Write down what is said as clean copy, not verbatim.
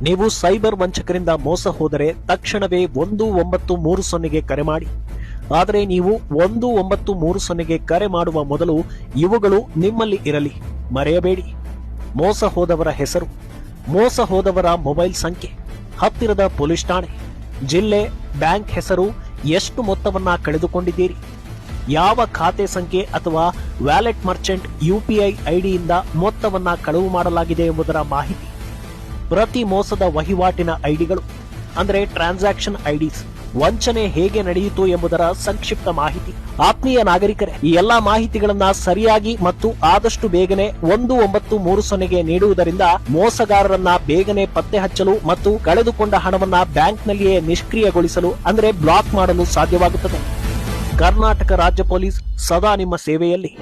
ನೀವು ಸೈಬರ್ ವಂಚಕರಿಂದ ಮೋಸ ಹೋದರೆ ತಕ್ಷಣವೇ 1930ಗೆ ಕರೆ ಮಾಡಿ. ಆದರೆ ನೀವು 1930ಗೆ ಕರೆ ಮಾಡುವ ಮೊದಲು ಇವುಗಳು ನಿಮ್ಮಲ್ಲಿ ಇರಲಿ, ಮರೆಯಬೇಡಿ. ಮೋಸ ಹೋದವರ ಹೆಸರು, ಮೋಸ ಹೋದವರ ಮೊಬೈಲ್ ಸಂಖ್ಯೆ, ಹತ್ತಿರದ ಪೊಲೀಸ್ ಠಾಣೆ, ಜಿಲ್ಲೆ, ಬ್ಯಾಂಕ್ ಹೆಸರು, ಎಷ್ಟು ಮೊತ್ತವನ್ನ ಕಳೆದುಕೊಂಡಿದ್ದೀರಿ, ಯಾವ ಖಾತೆ ಸಂಖ್ಯೆ ಅಥವಾ ವ್ಯಾಲೆಟ್ ಮರ್ಚೆಂಟ್ UPI ಐಡಿಯಿಂದ ಮೊತ್ತವನ್ನ ಕಳುವು ಮಾಡಲಾಗಿದೆ ಎಂಬುದರ ಮಾಹಿತಿ, ಪ್ರತಿ ಮೋಸದ ವಹಿವಾಟಿನ ಐಡಿಗಳು ಅಂದರೆ ಟ್ರಾನ್ಸಾಕ್ಷನ್ ಐಡಿಸ್, ವಂಚನೆ ಹೇಗೆ ನಡೆಯಿತು ಎಂಬುದರ ಸಂಕ್ಷಿಪ್ತ ಮಾಹಿತಿ. ಆತ್ಮೀಯ ನಾಗರಿಕರೇ, ಈ ಎಲ್ಲಾ ಮಾಹಿತಿಗಳನ್ನ ಸರಿಯಾಗಿ ಮತ್ತು ಆದಷ್ಟು ಬೇಗನೆ 1930ಗೆ ನೀಡುವುದರಿಂದ ಮೋಸಗಾರರನ್ನ ಬೇಗನೆ ಪತ್ತೆ ಹಚ್ಚಲು ಮತ್ತು ಕಳೆದುಕೊಂಡ ಹಣವನ್ನ ಬ್ಯಾಂಕ್ನಲ್ಲಿಯೇ ನಿಷ್ಕ್ರಿಯಗೊಳಿಸಲು ಅಂದರೆ ಬ್ಲಾಕ್ ಮಾಡಲು ಸಾಧ್ಯವಾಗುತ್ತದೆ. ಕರ್ನಾಟಕ ರಾಜ್ಯ ಪೊಲೀಸ್ ಸದಾ ನಿಮ್ಮ ಸೇವೆಯಲ್ಲಿ.